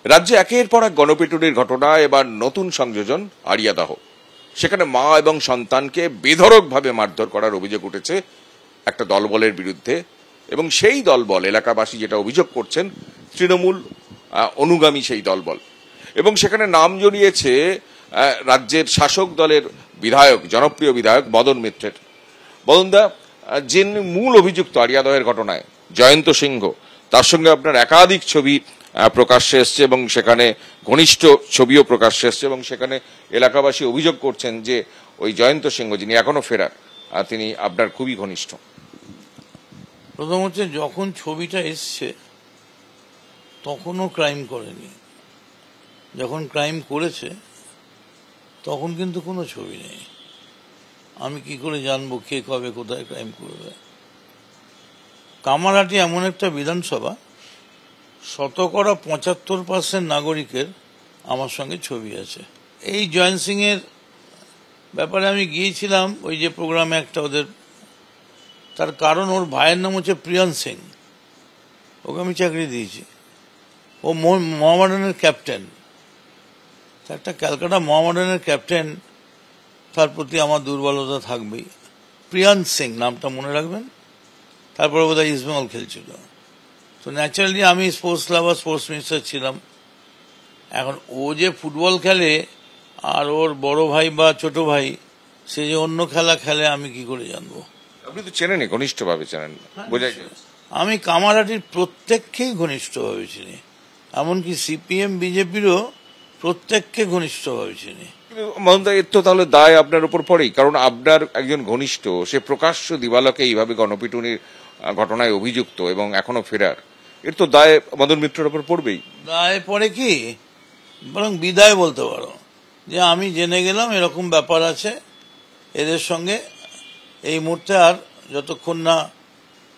রাজ্যে একের পর এক গণপিটুনির ঘটনা, এবার নতুন সংযোজন আড়িয়াদাহ। সেখানে মা এবং সন্তানকে বেধড়কভাবে মারধর করার অভিযোগ উঠেছে একটা দলবলের বিরুদ্ধে, এবং সেই দলবল, এলাকাবাসী যেটা অভিযোগ করছেন, তৃণমূল অনুগামী সেই দলবল। এবং সেখানে নাম জড়িয়েছে রাজ্যের শাসক দলের বিধায়ক, জনপ্রিয় বিধায়ক মদন মিত্রের। মদনদা, যিনি মূল অভিযুক্ত আড়িয়াদহের ঘটনায়, জয়ন্ত সিংহ, তার সঙ্গে আপনার একাধিক ছবি প্রকাশ্যে এসছে এবং সেখানে ঘনিষ্ঠ ছবিও প্রকাশ্যে এসছে, এবং সেখানে এলাকাবাসী অভিযোগ করছেন যে ওই জয়ন্ত সিংহ, যিনি এখনো ফেরার, তিনি আপনার খুবই ঘনিষ্ঠ। প্রথম হচ্ছে, যখন ছবিটা এসছে তখনও ক্রাইম করেনি, যখন ক্রাইম করেছে তখন কিন্তু কোনো ছবি নেই। আমি কি করে জানবো কে কবে কোথায় ক্রাইম করবে? কামারহাটি এমন একটা বিধানসভা, 75% নাগরিকের আমার সঙ্গে ছবি আছে। এই জয়ন্ত সিং এর ব্যাপারে আমি গিয়েছিলাম, ওই যে প্রোগ্রামে একটা ওদের, তার কারণ ওর ভাইয়ের নাম হচ্ছে প্রিয়ান সিং, ওকে আমি চাকরি দিয়েছি। ও মোহামেডানের ক্যাপ্টেন, একটা ক্যালকাটা মোহামেডানের ক্যাপ্টেন, তার প্রতি আমার দুর্বলতা থাকবেই। প্রিয়ান সিং নামটা মনে রাখবেন। তারপরে বোধহয় ইস্টবেঙ্গল খেলছিল। তো ন্যাচারালি আমি স্পোর্টস লাভার, স্পোর্টস মিনিস্টার ছিলাম। এখন ও যে ফুটবল খেলে আর ওর বড় ভাই বা ছোট ভাই সে যে অন্য খেলা খেলে, আমি কি করে জানবো? আপনি তো চেনেন, ঘনিষ্ঠভাবে চেনেন, বোঝা যায়। আমি কামারহাটির প্রত্যেককেই ঘনিষ্ঠভাবে চিনি, এমনকি সিপিএম বিজেপিরও প্রত্যেককে ঘনিষ্ঠভাবে চিনি। মদনদা, এর তো তাহলে দায় আপনার উপর পড়েই, কারণ আপনার একজন ঘনিষ্ঠ, সে প্রকাশ্য দিবালোকে এইভাবে গণপিটুনির ঘটনায় অভিযুক্ত এবং এখনো ফেরার, এর তো দায় মদন মিত্রের উপর পড়বেই। দায় পড়ে কি, বরং বিদায় বলতে পারো, যে আমি জেনে গেলাম এরকম ব্যাপার আছে এদের সঙ্গে। এই মুহূর্তে আর যতক্ষণ না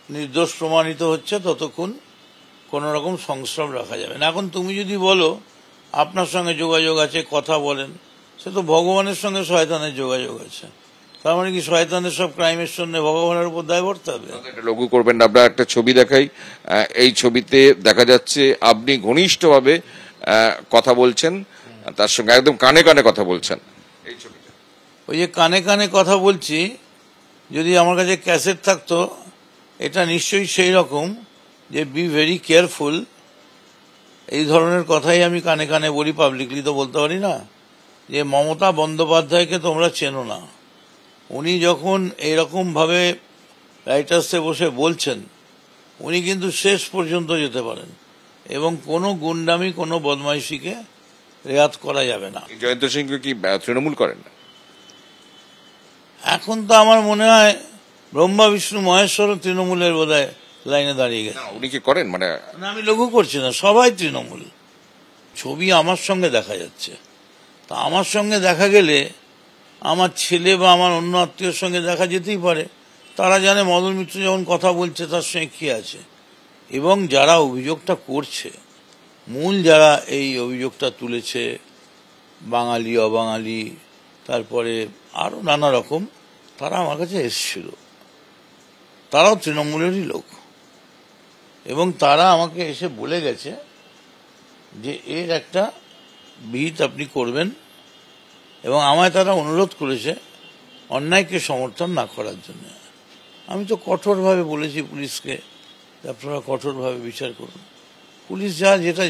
নির্দোষ প্রমাণিত হচ্ছে ততক্ষণ কোন রকম সংস্রব রাখা যাবে না। এখন তুমি যদি বলো আপনার সঙ্গে যোগাযোগ আছে, কথা বলেন, সে তো ভগবানের সঙ্গে শয়তানের যোগাযোগ আছে। তার মানে কি শয়তানের সব ক্রাইমের জন্য ভগবানের উপর দায় পড়তে হবে? লঘু করবেন না। আমরা একটা ছবি দেখাই। এই ছবিতে দেখা যাচ্ছে আপনি ঘনিষ্ঠভাবে কথা বলছেন, তার সঙ্গে একদম কানে কানে কথা বলছেন। এই ছবিটা, ওই যে কানে কানে কথা বলছি, যদি আমার কাছে ক্যাসেট থাকতো, এটা নিশ্চয়ই সেই রকম যে বি ভেরি কেয়ারফুল, এই ধরনের কথাই আমি কানে কানে বলি, পাবলিকলি তো বলতে পারি না। যে মমতা বন্দ্যোপাধ্যায়কে তোমরা চেনো না, উনি যখন এইরকম ভাবে রাইটার্সে বসে বলছেন, উনি কিন্তু শেষ পর্যন্ত যেতে পারেন এবং কোনো গুন্ডামি, কোনো বদমাইশিকে রেয়াত করা যাবে না। জয়ন্ত সিংহ কি তৃণমূল করেন না? এখন তো আমার মনে হয় ব্রহ্মা বিষ্ণু মহেশ্বর তৃণমূলের বোধহয় লাইনে দাঁড়িয়ে গেছে। উনি কি করেন? মানে আমি লঘু করছি না, সবাই তৃণমূল। ছবি আমার সঙ্গে দেখা যাচ্ছে, তা আমার সঙ্গে দেখা গেলে আমার ছেলে বা আমার অন্য আত্মীয়র সঙ্গে দেখা যেতেই পারে। তারা জানে মদন মিত্র যখন কথা বলছে তার সঙ্গে কি আছে। এবং যারা অভিযোগটা করছে, মূল যারা এই অভিযোগটা তুলেছে, বাঙালি অবাঙালি, তারপরে আরো নানা রকম, তারা আমার কাছে এসেছিল। তারাও তৃণমূলেরই লোক, এবং তারা আমাকে এসে বলে গেছে যে এর একটা বিহিত আপনি করবেন, এবং আমায় তারা অনুরোধ করেছে অন্যায়কে সমর্থন না করার জন্য। আমি তো কঠোরভাবে বলেছি পুলিশকে, আপনারা কঠোরভাবে বিচার করুন। পুলিশ যেটা,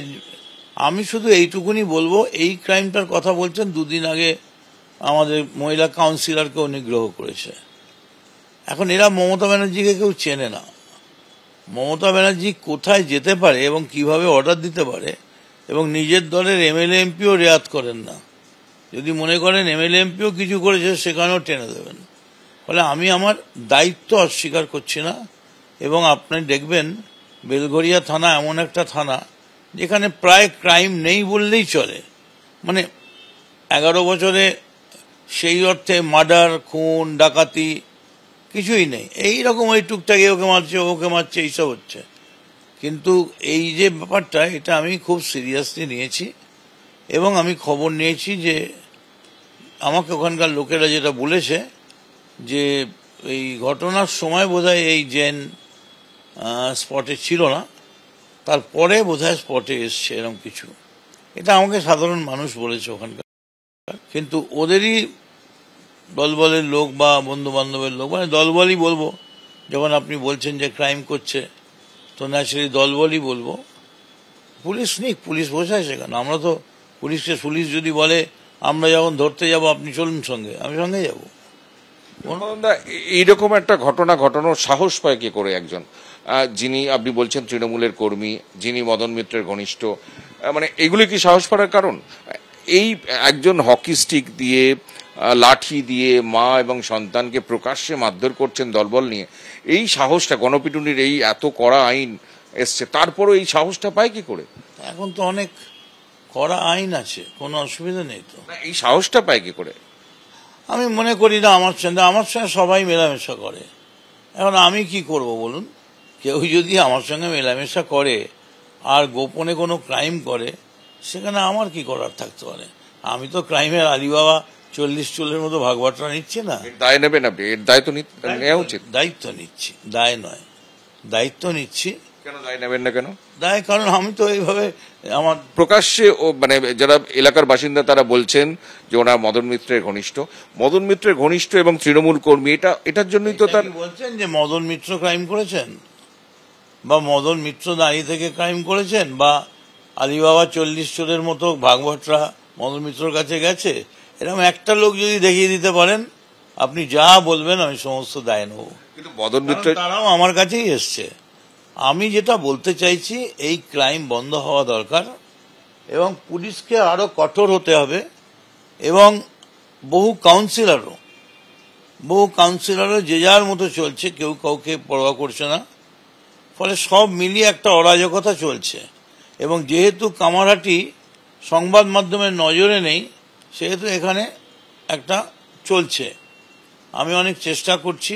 আমি শুধু এইটুকুনি বলবো, এই ক্রাইমটার কথা বলছেন, দুদিন আগে আমাদের মহিলা কাউন্সিলরকেও নিগ্রহ করেছে। এখন এরা মমতা ব্যানার্জিকে কেউ চেনে না। মমতা ব্যানার্জি কোথায় যেতে পারে এবং কিভাবে অর্ডার দিতে পারে, এবং নিজের দলের এমএলএ এমপিও রেয়াত করেন না। যদি মনে করেন এমএলএ এমপিও কিছু করেছে, সেখানেও টেনে দেবেন। ফলে আমি আমার দায়িত্ব অস্বীকার করছি না। এবং আপনি দেখবেন বেলঘরিয়া থানা এমন একটা থানা যেখানে প্রায় ক্রাইম নেই বললেই চলে। মানে 11 বছরে সেই অর্থে মার্ডার, খুন, ডাকাতি কিছুই নেই। এইরকম ওই টুকটাকে ওকে মারছে, ওকে মারছে, এইসব হচ্ছে। কিন্তু এই যে ব্যাপারটা, এটা আমি খুব সিরিয়াসলি নিয়েছি, এবং আমি খবর নিয়েছি যে আমাকে ওখানকার লোকেরা যেটা বলেছে যে এই ঘটনার সময় বোধহয় এই জেন স্পটে ছিল না, তারপরে বোধহয় স্পটে এসছে, এরকম কিছু। এটা আমাকে সাধারণ মানুষ বলেছে ওখানকার। কিন্তু ওদেরই দলবলের লোক বা বন্ধু বান্ধবের লোক, মানে দলবলই বলবো, যখন আপনি বলছেন যে ক্রাইম করছে তো ন্যাচারালি দলবলই বলবো। পুলিশ নিক, পুলিশ বসে আছে কেন? আমরা তো পুলিশকে, পুলিশ যদি বলে আমরা যখন ধরতে যাব আপনি চলুন সঙ্গে, আমি সঙ্গে যাব। এইরকম একটা ঘটনা ঘটানোর সাহস পায় কি করে একজন যিনি আপনি বলছেন তৃণমূলের কর্মী, যিনি মদন মিত্রের ঘনিষ্ঠ? মানে এগুলি কি সাহস পাওয়ার কারণ? এই একজন হকি স্টিক দিয়ে, লাঠি দিয়ে মা এবং সন্তানকে প্রকাশ্যে মারধর করছেন দলবল নিয়ে, এই সাহসটা, গণপিটুনির এই এত কড়া আইন এসছে, তারপরও এই সাহসটা পায় কি করে? এখন তো অনেক কড়া আইন আছে, কোনো অসুবিধা নেই তো। এই সাহসটা পায় কি করে? আমি মনে করি না আমার সঙ্গে সবাই মেলামেশা করে। এখন আমি কি করব বলুন? কেউ যদি আমার সঙ্গে মেলামেশা করে আর গোপনে কোনো ক্রাইম করে, সেখানে আমার কি করার থাকতে পারে? আমি তো ক্রাইমের আলিবাবা 40 চুলের মতো ভাগবাটরা নিচ্ছি না। দায় নেবেন আপনি? এর দায় তো নেওয়া উচিত। দায়িত্ব নিচ্ছি, দায় নয়, দায়িত্ব নিচ্ছি। কেন দায় নেবেন না কেন? দায় কারণ আমি তো এইভাবে আমার প্রকাশ্যে মানে যারা এলাকার বাসিন্দা তারা বলছেন যে ওনার মদন মিত্রের ঘনিষ্ঠ, মদন মিত্রের ঘনিষ্ঠ এবং তৃণমূল কর্মী, এটার জন্যই তো তার বলছেন যে মদন মিত্র ক্রাইম করেছেন, বা মদন মিত্র দাঁড়িয়ে থেকে ক্রাইম করেছেন, বা আলিবাবা 40 চোরের মতো ভাগবটরা মদন মিত্রর কাছে গেছে, এরকম একটা লোক যদি দেখিয়ে দিতে পারেন, আপনি যা বলবেন আমি সমস্ত দায় নেব। কিন্তু মদন মিত্র তারাও আমার কাছেই এসছে। আমি যেটা বলতে চাইছি, এই ক্রাইম বন্ধ হওয়া দরকার এবং পুলিশকে আরো কঠোর হতে হবে। এবং বহু কাউন্সিলরও যে যার মতো চলছে, কেউ কাউকে পরোয়া করছে না, ফলে সব মিলিয়ে একটা অরাজকতা চলছে। এবং যেহেতু কামারহাটি সংবাদ মাধ্যমের নজরে নেই, সেহেতু এখানে একটা চলছে। আমি অনেক চেষ্টা করছি